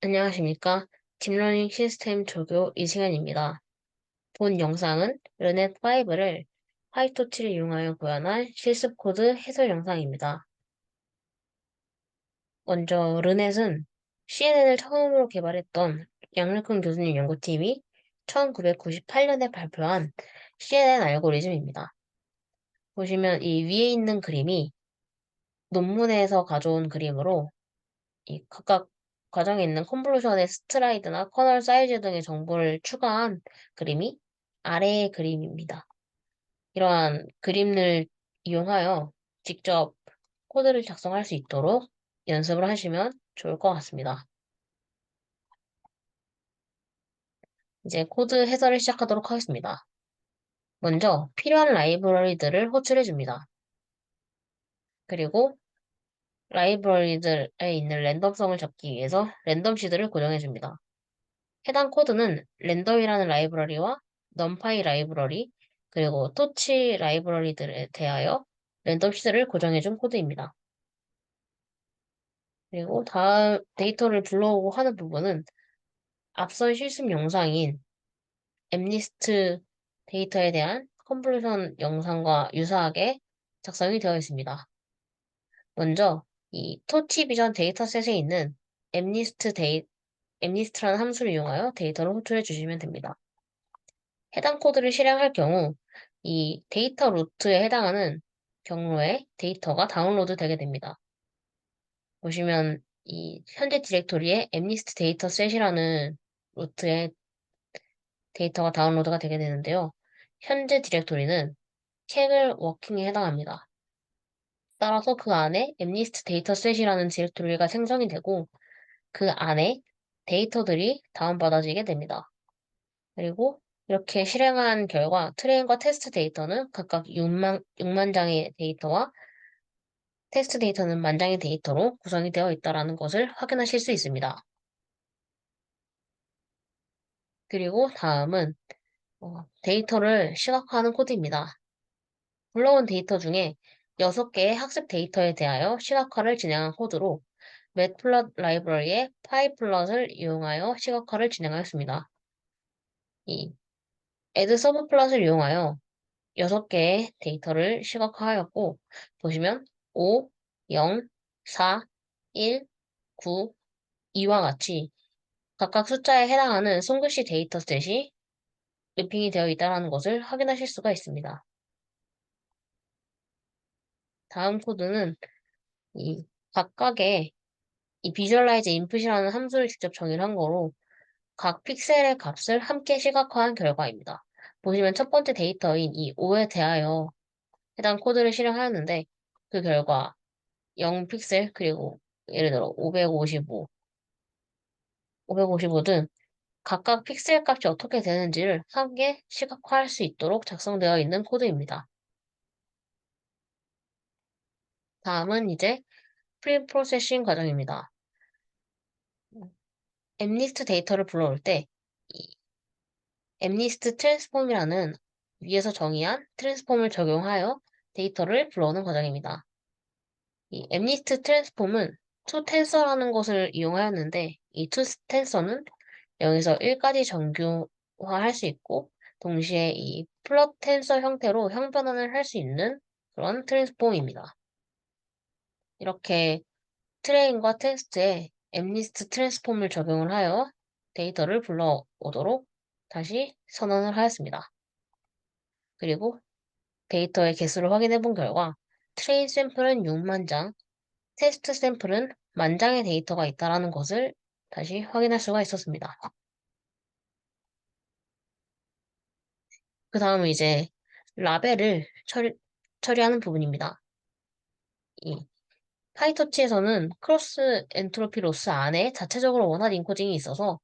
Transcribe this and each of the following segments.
안녕하십니까. 딥러닝 시스템 조교 이승현입니다. 본 영상은 르넷5를 화이토치를 이용하여 구현한 실습 코드 해설 영상입니다. 먼저 르넷은 CNN을 처음으로 개발했던 양력근 교수님 연구팀이 1998년에 발표한 CNN 알고리즘입니다. 보시면 이 위에 있는 그림이 논문에서 가져온 그림으로 이 각각 과정에 있는 컨볼루션의 스트라이드나 커널 사이즈 등의 정보를 추가한 그림이 아래의 그림입니다. 이러한 그림을 이용하여 직접 코드를 작성할 수 있도록 연습을 하시면 좋을 것 같습니다. 이제 코드 해설을 시작하도록 하겠습니다. 먼저 필요한 라이브러리들을 호출해 줍니다. 그리고 라이브러리들에 있는 랜덤성을 잡기 위해서 랜덤 시드를 고정해 줍니다. 해당 코드는 랜덤이라는 라이브러리와 넘파이 라이브러리, 그리고 토치 라이브러리들에 대하여 랜덤 시드를 고정해준 코드입니다. 그리고 다음 데이터를 불러오고 하는 부분은 앞선 실습 영상인 엠리스트 데이터에 대한 컨볼루션 영상과 유사하게 작성이 되어 있습니다. 먼저 이 토치 비전 데이터셋에 있는 엠리스트라는 함수를 이용하여 데이터를 호출해 주시면 됩니다. 해당 코드를 실행할 경우 이 데이터 루트에 해당하는 경로에 데이터가 다운로드 되게 됩니다. 보시면 이 현재 디렉토리에 엠리스트 데이터셋이라는 루트에 데이터가 다운로드가 되게 되는데요. 현재 디렉토리는 켭을 워킹에 해당합니다. 따라서 그 안에 엠리스트 데이터셋이라는 디렉토리가 생성이 되고 그 안에 데이터들이 다운받아지게 됩니다. 그리고 이렇게 실행한 결과 트레인과 테스트 데이터는 각각 6만 장의 데이터와 테스트 데이터는 만 장의 데이터로 구성이 되어 있다는 것을 확인하실 수 있습니다. 그리고 다음은 데이터를 시각화하는 코드입니다. 불러온 데이터 중에 6개의 학습 데이터에 대하여 시각화를 진행한 코드로 매트플롯 라이브러리의 파이플롯을 이용하여 시각화를 진행하였습니다. 이 add subplot을 이용하여 6개의 데이터를 시각화하였고, 보시면 5, 0, 4, 1, 9, 2와 같이 각각 숫자에 해당하는 손글씨 데이터셋이 맵핑이 되어 있다는 것을 확인하실 수가 있습니다. 다음 코드는 이 각각의 이 visualize input이라는 함수를 직접 정의를 한 거로 각 픽셀의 값을 함께 시각화한 결과입니다. 보시면 첫 번째 데이터인 이 5에 대하여 해당 코드를 실행하였는데 그 결과 0 픽셀 그리고 예를 들어 555, 555 등 각각 픽셀 값이 어떻게 되는지를 함께 시각화할 수 있도록 작성되어 있는 코드입니다. 다음은 이제 프리 프로세싱 과정입니다. 엠리스트 데이터를 불러올 때 이 엠리스트 트랜스폼이라는 위에서 정의한 트랜스폼을 적용하여 데이터를 불러오는 과정입니다. 이 엠리스트 트랜스폼은 투텐서라는 것을 이용하였는데 이 투텐서는 0에서 1까지 정규화할 수 있고 동시에 이 플롯 텐서 형태로 형변환을 할 수 있는 그런 트랜스폼입니다. 이렇게 트레인과 테스트에 엠리스트 트랜스폼을 적용을 하여 데이터를 불러오도록 다시 선언을 하였습니다. 그리고 데이터의 개수를 확인해 본 결과 트레인 샘플은 6만 장, 테스트 샘플은 만 장의 데이터가 있다는 것을 다시 확인할 수가 있었습니다. 그 다음은 이제 라벨을 처리하는 부분입니다. 이 파이터치에서는 크로스 엔트로피 로스 안에 자체적으로 원활 인코딩이 있어서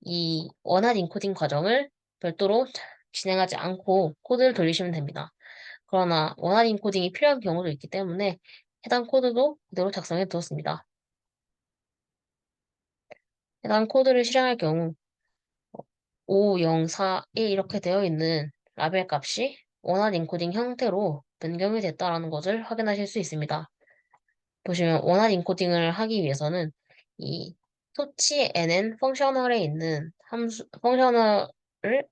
이 원활 인코딩 과정을 별도로 진행하지 않고 코드를 돌리시면 됩니다. 그러나 원활 인코딩이 필요한 경우도 있기 때문에 해당 코드도 그대로 작성해 두었습니다. 해당 코드를 실행할 경우 5, 0, 4, 1 이렇게 되어 있는 라벨 값이 원활 인코딩 형태로 변경이 됐다는 것을 확인하실 수 있습니다. 보시면 원활 인코딩을 하기 위해서는 이 토치 n은 펑셔널에 있는 펑셔널을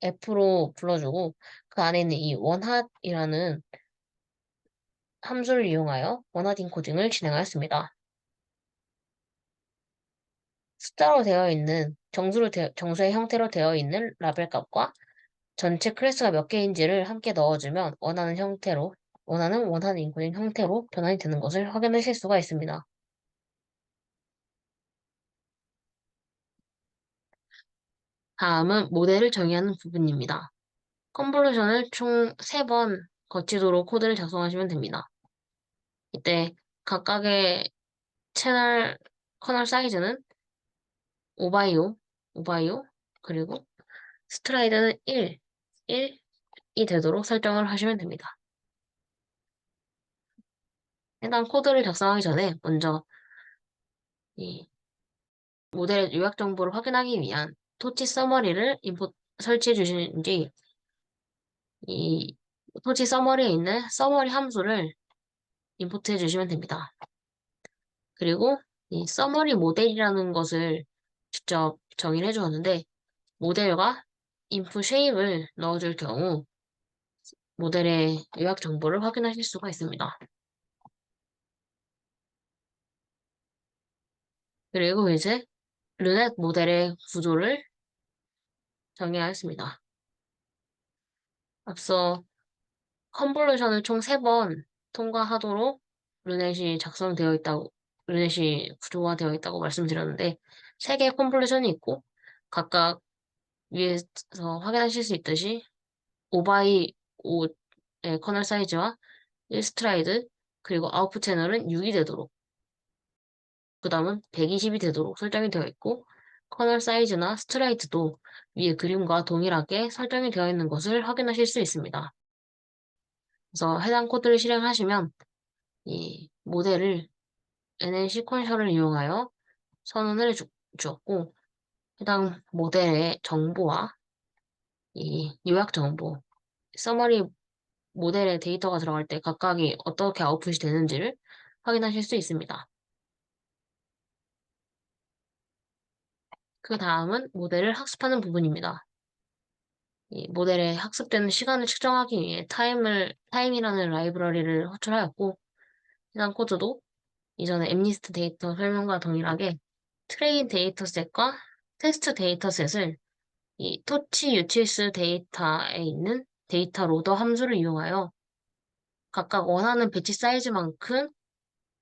f로 불러주고 그 안에 있는 이 원핫이라는 함수를 이용하여 원핫 인코딩을 진행하였습니다. 숫자로 되어 있는 정수의 형태로 되어 있는 라벨 값과 전체 클래스가 몇 개인지를 함께 넣어주면 원하는 원하는 인코딩 형태로 변환이 되는 것을 확인하실 수가 있습니다. 다음은 모델을 정의하는 부분입니다. 컨볼루션을 총 3번 거치도록 코드를 작성하시면 됩니다. 이때 각각의 커널 사이즈는 5x5, 5x5, 그리고 스트라이드는 1이 되도록 설정을 하시면 됩니다. 해당 코드를 작성하기 전에 먼저 이 모델의 요약 정보를 확인하기 위한 토치 서머리를 설치해 주신 뒤 이 토치 서머리에 있는 서머리 함수를 임포트해 주시면 됩니다. 그리고 이 서머리 모델이라는 것을 직접 정의를 해주었는데 모델과 인풋 쉐입을 넣어줄 경우 모델의 요약 정보를 확인하실 수가 있습니다. 그리고 이제 르넷 모델의 구조를 정의하였습니다. 앞서 컨볼루션을 총 3번 통과하도록 르넷이 구조화되어 있다고 말씀드렸는데 3개의 컨볼루션이 있고 각각 위에서 확인하실 수 있듯이 5x5의 커널 사이즈와 1스트라이드 그리고 아웃풋 채널은 6이 되도록 그 다음은 120이 되도록 설정이 되어 있고 커널 사이즈나 스트라이드도 위의 그림과 동일하게 설정이 되어 있는 것을 확인하실 수 있습니다. 그래서 해당 코드를 실행하시면 이 모델을 NN 시퀀셜을 이용하여 선언을 주었고 해당 모델의 정보와 이 요약 정보, 서머리 모델의 데이터가 들어갈 때 각각이 어떻게 아웃풋이 되는지를 확인하실 수 있습니다. 그 다음은 모델을 학습하는 부분입니다. 이 모델의 학습되는 시간을 측정하기 위해 타임이라는 라이브러리를 호출하였고 해당 코드도 이전에 엠니스트 데이터 설명과 동일하게 트레인 데이터셋과 테스트 데이터셋을 이 토치 UTS 데이터에 있는 데이터 로더 함수를 이용하여 각각 원하는 배치 사이즈만큼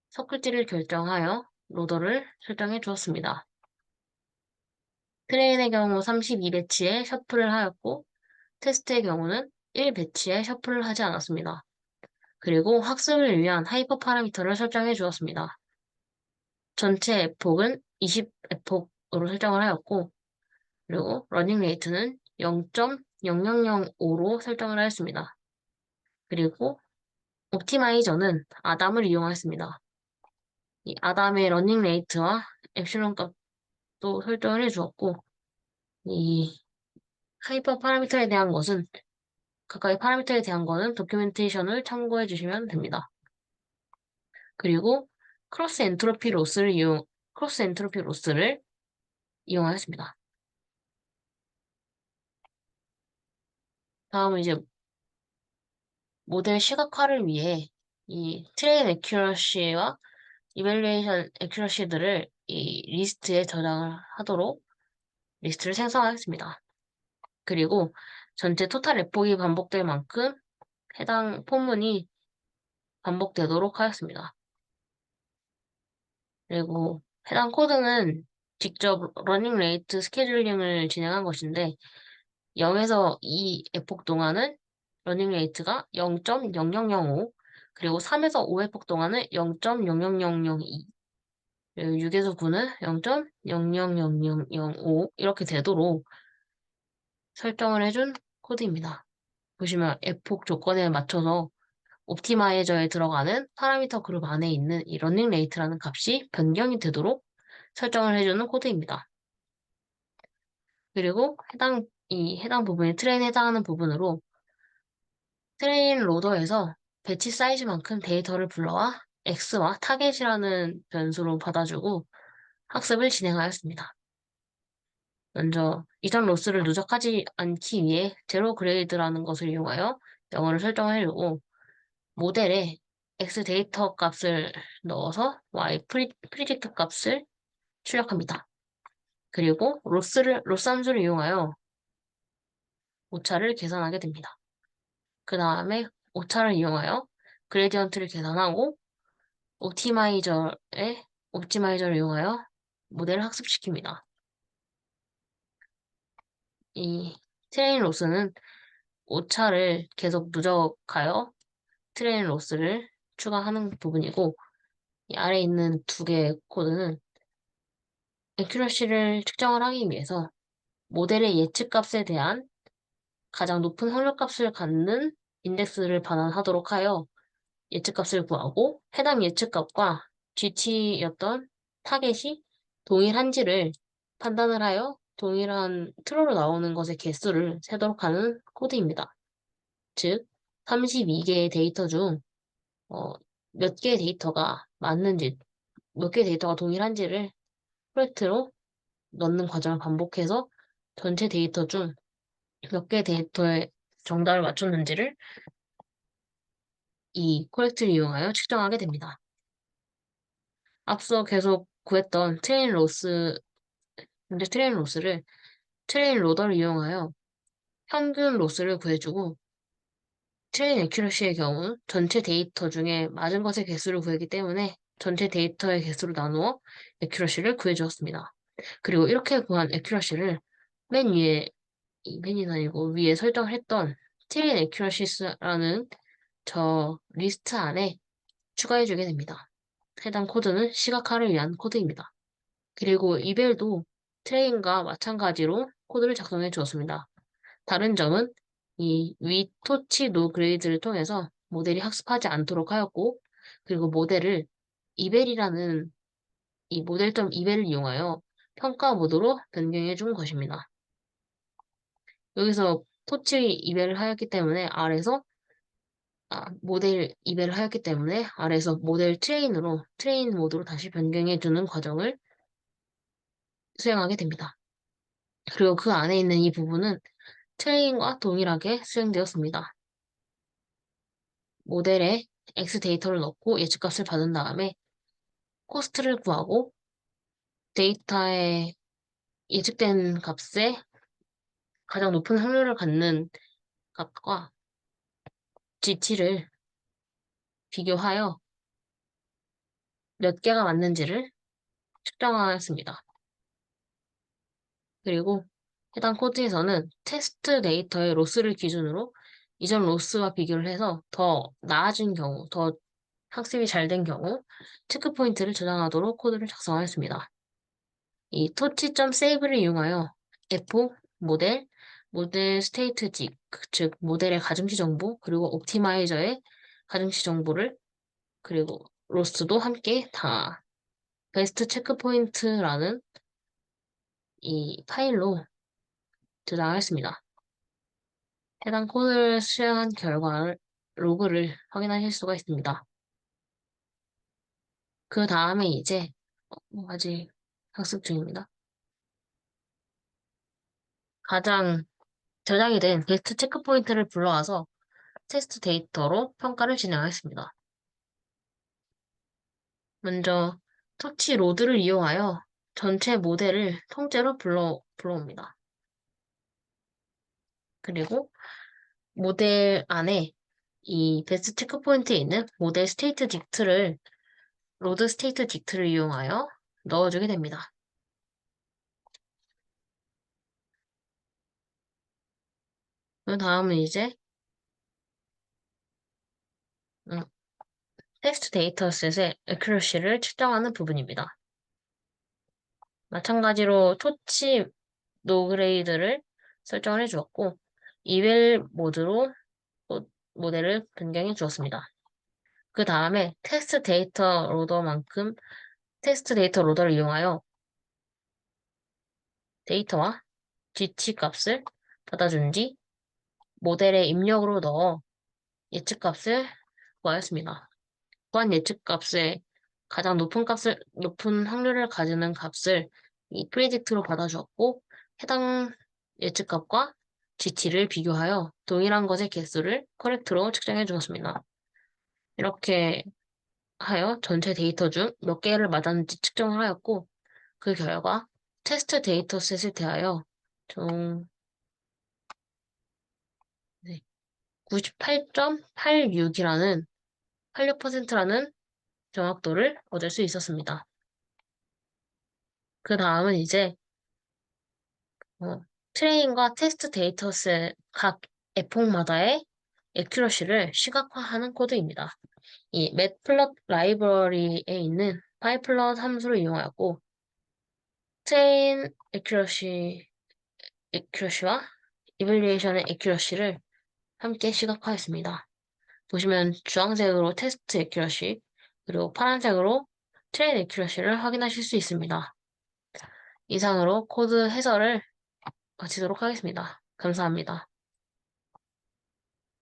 서클지를 결정하여 로더를 설정해 주었습니다. 트레인의 경우 32배치에 셔플을 하였고 테스트의 경우는 1배치에 셔플을 하지 않았습니다. 그리고 학습을 위한 하이퍼 파라미터를 설정해 주었습니다. 전체 에폭은 20 에폭으로 설정을 하였고 그리고 러닝 레이트는 0.0005로 설정을 하였습니다. 그리고 옵티마이저는 아담을 이용하였습니다. 이 아담의 러닝 레이트와 엡실론 값도 설정을 해주었고 이 하이퍼 파라미터에 대한 것은 각각의 파라미터에 대한 거는 도큐멘테이션을 참고해 주시면 됩니다. 그리고 크로스 엔트로피 로스를 이용하였습니다. 다음은 이제 모델 시각화를 위해 이 트레인 애큐러시와 이밸루에이션 애큐러시들을 이 리스트에 저장을 하도록 리스트를 생성하겠습니다. 그리고 전체 토탈 에폭이 반복될 만큼 해당 포문이 반복되도록 하였습니다. 그리고 해당 코드는 직접 러닝 레이트 스케줄링을 진행한 것인데 0에서 2 에폭 동안은 러닝 레이트가 0.0005 그리고 3에서 5 에폭 동안은 0.00002 그리고 6에서 9는 0.000005 이렇게 되도록 설정을 해준 코드입니다. 보시면 에폭 조건에 맞춰서 옵티마이저에 들어가는 파라미터 그룹 안에 있는 이 러닝 레이트라는 값이 변경이 되도록 설정을 해주는 코드입니다. 그리고 해당 부분이 트레인에 해당하는 부분으로 트레인 로더에서 배치 사이즈만큼 데이터를 불러와 x와 타겟이라는 변수로 받아주고 학습을 진행하였습니다. 먼저 이전 로스를 누적하지 않기 위해 제로 그레이드라는 것을 이용하여 영어를 설정하려고 모델에 x 데이터 값을 넣어서 y 프리딕트 값을 출력합니다. 그리고 로스 함수를 이용하여 오차를 계산하게 됩니다. 그 다음에 오차를 이용하여 그레디언트를 계산하고 옵티마이저를 이용하여 모델을 학습시킵니다. 이 트레인 로스는 오차를 계속 누적하여 트레인 로스를 추가하는 부분이고, 이 아래에 있는 두 개의 코드는 액큐러시를 측정을 하기 위해서 모델의 예측값에 대한 가장 높은 확률값을 갖는 인덱스를 반환하도록 하여 예측값을 구하고, 해당 예측값과 GT였던 타겟이 동일한지를 판단을 하여 동일한 트루로 나오는 것의 개수를 세도록 하는 코드입니다. 즉, 32개의 데이터 중 몇 개의 데이터가 맞는지, 몇 개의 데이터가 동일한지를 프로젝트로 넣는 과정을 반복해서 전체 데이터 중 몇 개의 데이터에 정답을 맞췄는지를 이 코렉트를 이용하여 측정하게 됩니다. 앞서 계속 구했던 트레인 로스를 트레인 로더를 이용하여 평균 로스를 구해주고, 트레인 애큐러시의 경우 전체 데이터 중에 맞은 것의 개수를 구했기 때문에 전체 데이터의 개수로 나누어 애큐러시를 구해주었습니다. 그리고 이렇게 구한 애큐러시를 맨 위에, 맨이 아니고 위에 설정을 했던 트레인 애큐러시스라는 저 리스트 안에 추가해주게 됩니다. 해당 코드는 시각화를 위한 코드입니다. 그리고 이벨도 트레인과 마찬가지로 코드를 작성해 주었습니다. 다른 점은 이 위토치 노그레이드를 통해서 모델이 학습하지 않도록 하였고, 그리고 모델을 이벨이라는 이 모델.점 이벨을 이용하여 평가 모드로 변경해 준 것입니다. 여기서 토치 이벨을 하였기 때문에 모델 이벨을 하였기 때문에 아래에서 모델 트레인 모드로 다시 변경해 주는 과정을 수행하게 됩니다. 그리고 그 안에 있는 이 부분은 트레인과 동일하게 수행되었습니다. 모델에 X 데이터를 넣고 예측값을 받은 다음에 코스트를 구하고 데이터의 예측된 값에 가장 높은 확률을 갖는 값과 GT를 비교하여 몇 개가 맞는지를 측정하였습니다. 그리고 해당 코드에서는 테스트 데이터의 로스를 기준으로 이전 로스와 비교를 해서 더 나아진 경우, 더 학습이 잘 된 경우 체크 포인트를 저장하도록 코드를 작성하였습니다. 이 토치.save를 이용하여 F 모델 스테이트 즉 모델의 가중치 정보, 그리고 옵티마이저의 가중치 정보를, 그리고 로스도 함께 다 베스트 체크 포인트라는 이 파일로 저장하였습니다. 해당 코드를 수행한 결과 로그를 확인하실 수가 있습니다. 그 다음에 이제 아직 학습 중입니다. 가장 저장이 된 베스트 체크 포인트를 불러와서 테스트 데이터로 평가를 진행하였습니다. 먼저 터치 로드를 이용하여 전체 모델을 통째로 불러옵니다. 그리고 모델 안에 이 베스트 체크 포인트에 있는 모델 스테이트 딕트를 로드 스테이트 딕트를 이용하여 넣어주게 됩니다. 그 다음은 이제 음, 텍스트 데이터셋의 애큐러시를 측정하는 부분입니다. 마찬가지로 토치 노그레이드를 설정을 해주었고, 이벨 모드로 모델을 변경해 주었습니다. 그 다음에 테스트 데이터 로더를 이용하여 데이터와 GT 값을 받아준 뒤 모델에 입력으로 넣어 예측값을 구하였습니다. 구한 예측값의 가장 높은 확률을 가지는 값을 이 프리딕트로 받아주었고, 해당 예측값과 GT를 비교하여 동일한 것의 개수를 커렉트로 측정해 주었습니다. 이렇게 하여 전체 데이터 중 몇 개를 맞았는지 측정을 하였고, 그 결과 테스트 데이터셋을 대하여 총 98.86이라는 86%라는 정확도를 얻을 수 있었습니다. 그 다음은 이제 트레인과 테스트 데이터셋 각 에폭마다의 애큐러시를 시각화하는 코드입니다. 이 맷플롯 라이브러리에 있는 파이플럿 함수를 이용하였고 트레인 애큐러시와 이밸리에이션의 애큐러시를 함께 시각화했습니다. 보시면 주황색으로 테스트 애큐러시 그리고 파란색으로 트레인 애큐러시를 확인하실 수 있습니다. 이상으로 코드 해설을 마치도록 하겠습니다. 감사합니다.